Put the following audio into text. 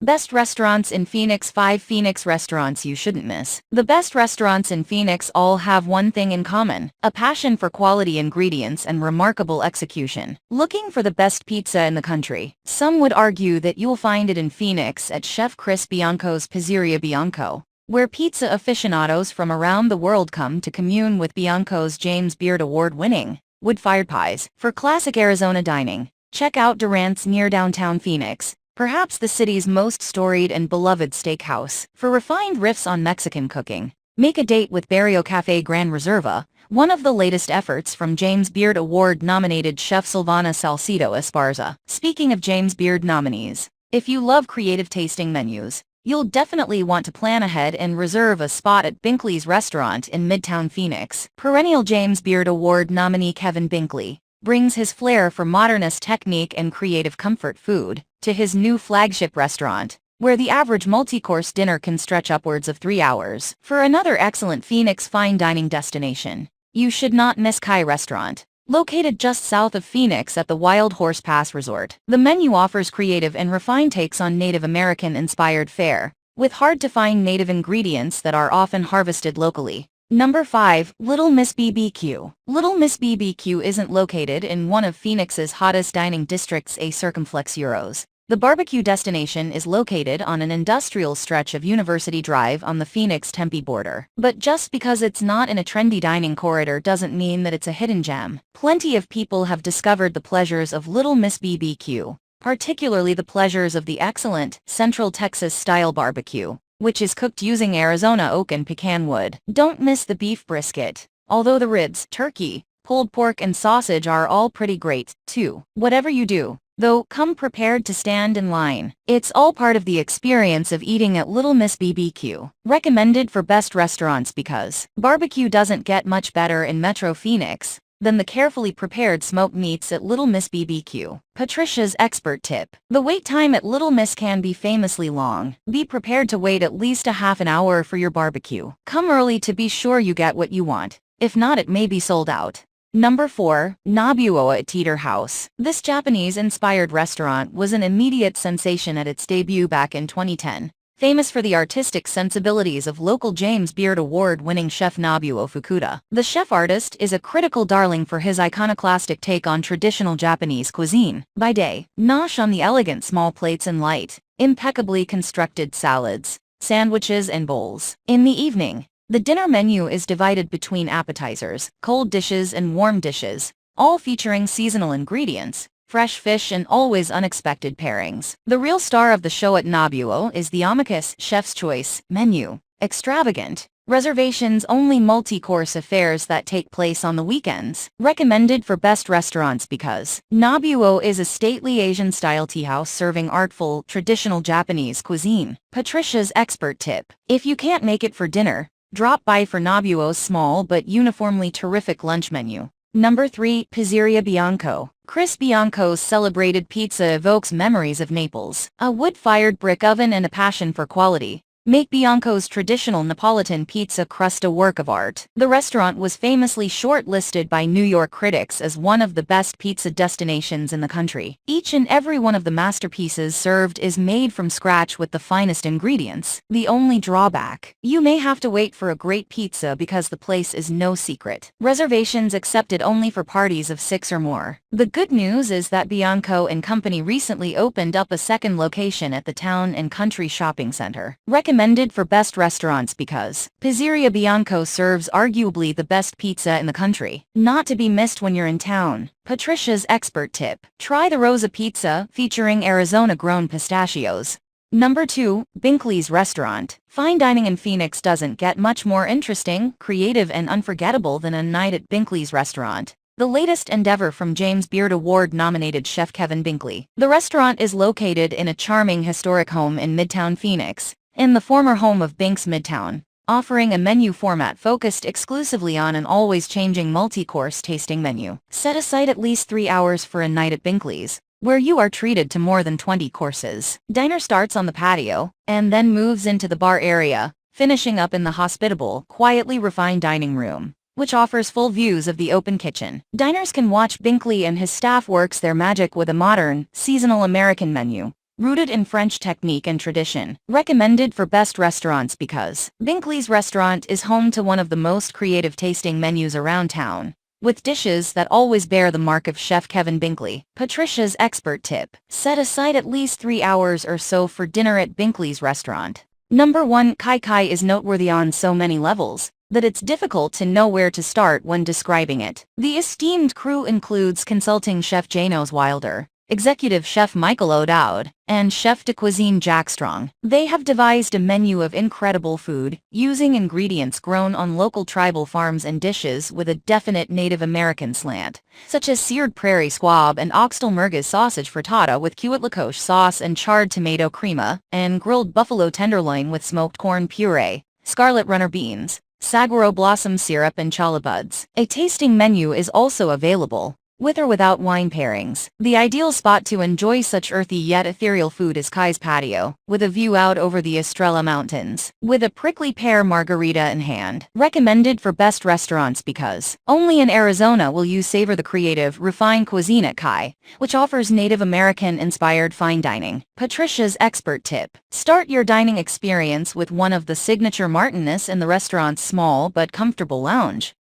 Best restaurants in Phoenix. 5 Phoenix restaurants you shouldn't miss. The best restaurants in Phoenix all have one thing in common: a passion for quality ingredients and remarkable execution. Looking for the best pizza in the country? Some would argue that you'll find it in Phoenix at Chef Chris Bianco's Pizzeria Bianco, where pizza aficionados from around the world come to commune with Bianco's James Beard Award-winning wood-fired pies. For classic Arizona dining, check out Durant's near downtown Phoenix, perhaps the city's most storied and beloved steakhouse. For refined riffs on Mexican cooking, make a date with Barrio Cafe Gran Reserva, one of the latest efforts from James Beard Award-nominated chef Silvana Salcido Esparza. Speaking of James Beard nominees, if you love creative tasting menus, you'll definitely want to plan ahead and reserve a spot at Binkley's restaurant in midtown Phoenix. Perennial James Beard Award nominee Kevin Binkley brings his flair for modernist technique and creative comfort food to his new flagship restaurant, where the average multi-course dinner can stretch upwards of 3 hours. For another excellent Phoenix fine dining destination, you should not miss Kai Restaurant. Located just south of Phoenix at the Wild Horse Pass Resort, the menu offers creative and refined takes on Native American-inspired fare, with hard-to-find native ingredients that are often harvested locally. Number 5. Little Miss BBQ. Little Miss BBQ isn't located in one of Phoenix's hottest dining districts, a circumflex euros. The barbecue destination is located on an industrial stretch of University Drive on the Phoenix-Tempe border. But just because it's not in a trendy dining corridor doesn't mean that it's a hidden gem. Plenty of people have discovered the pleasures of Little Miss BBQ, particularly the pleasures of the excellent Central Texas-style barbecue, which is cooked using Arizona oak and pecan wood. Don't miss the beef brisket, although the ribs, turkey, pulled pork and sausage are all pretty great, too. Whatever you do, though, come prepared to stand in line. It's all part of the experience of eating at Little Miss BBQ. Recommended for best restaurants because barbecue doesn't get much better in Metro Phoenix than the carefully prepared smoked meats at Little Miss BBQ. Patricia's expert tip. The wait time at Little Miss can be famously long. Be prepared to wait at least a half an hour for your barbecue. Come early to be sure you get what you want. If not, it may be sold out. Number 4. Nobuo at Teeter House. This Japanese-inspired restaurant was an immediate sensation at its debut back in 2010. Famous for the artistic sensibilities of local James Beard Award-winning chef Nobuo Fukuda. The chef-artist is a critical darling for his iconoclastic take on traditional Japanese cuisine. By day, nosh on the elegant small plates and light, impeccably constructed salads, sandwiches and bowls. In the evening, the dinner menu is divided between appetizers, cold dishes and warm dishes, all featuring seasonal ingredients, fresh fish and always unexpected pairings. The real star of the show at Nobuo is the Amicus Chef's Choice menu. Extravagant, reservations-only multi-course affairs that take place on the weekends. Recommended for best restaurants because Nobuo is a stately Asian-style tea house serving artful, traditional Japanese cuisine. Patricia's expert tip. If you can't make it for dinner, drop by for Nobuo's small but uniformly terrific lunch menu. Number 3. Pizzeria Bianco. Chris Bianco's celebrated pizza evokes memories of Naples. A wood-fired brick oven and a passion for quality make Bianco's traditional Neapolitan pizza crust a work of art. The restaurant was famously shortlisted by New York critics as one of the best pizza destinations in the country. Each and every one of the masterpieces served is made from scratch with the finest ingredients. The only drawback: you may have to wait for a great pizza because the place is no secret. Reservations accepted only for parties of 6 or more. The good news is that Bianco and Company recently opened up a second location at the Town and Country Shopping Center. Recommended for best restaurants because Pizzeria Bianco serves arguably the best pizza in the country. Not to be missed when you're in town. Patricia's expert tip. Try the Rosa Pizza, featuring Arizona-grown pistachios. Number 2. Binkley's Restaurant. Fine dining in Phoenix doesn't get much more interesting, creative and unforgettable than a night at Binkley's Restaurant, the latest endeavor from James Beard Award-nominated chef Kevin Binkley. The restaurant is located in a charming historic home in Midtown Phoenix, in the former home of Bink's Midtown, offering a menu format focused exclusively on an always-changing multi-course tasting menu. Set aside at least 3 hours for a night at Binkley's, where you are treated to more than 20 courses. Diner starts on the patio, and then moves into the bar area, finishing up in the hospitable, quietly refined dining room, which offers full views of the open kitchen. Diners can watch Binkley and his staff works their magic with a modern, seasonal American menu, rooted in French technique and tradition. Recommended for best restaurants because Binkley's restaurant is home to one of the most creative tasting menus around town, with dishes that always bear the mark of Chef Kevin Binkley. Patricia's expert tip: set aside at least 3 hours or so for dinner at Binkley's restaurant. Number 1. Kai Kai is noteworthy on so many levels that it's difficult to know where to start when describing it. The esteemed crew includes consulting chef Janos Wilder, executive chef Michael O'Dowd, and chef de cuisine Jack Strong. They have devised a menu of incredible food, using ingredients grown on local tribal farms and dishes with a definite Native American slant, such as seared prairie squab and oxtail merguez sausage frittata with Kiwitlakosh sauce and charred tomato crema, and grilled buffalo tenderloin with smoked corn puree, scarlet runner beans, saguaro blossom syrup and challah buds. A tasting menu is also available, with or without wine pairings. The ideal spot to enjoy such earthy yet ethereal food is Kai's patio, with a view out over the Estrella Mountains, with a prickly pear margarita in hand. Recommended for best restaurants because only in Arizona will you savor the creative, refined cuisine at Kai, which offers Native American-inspired fine dining. Patricia's expert tip: start your dining experience with one of the signature martinis in the restaurant's small but comfortable lounge.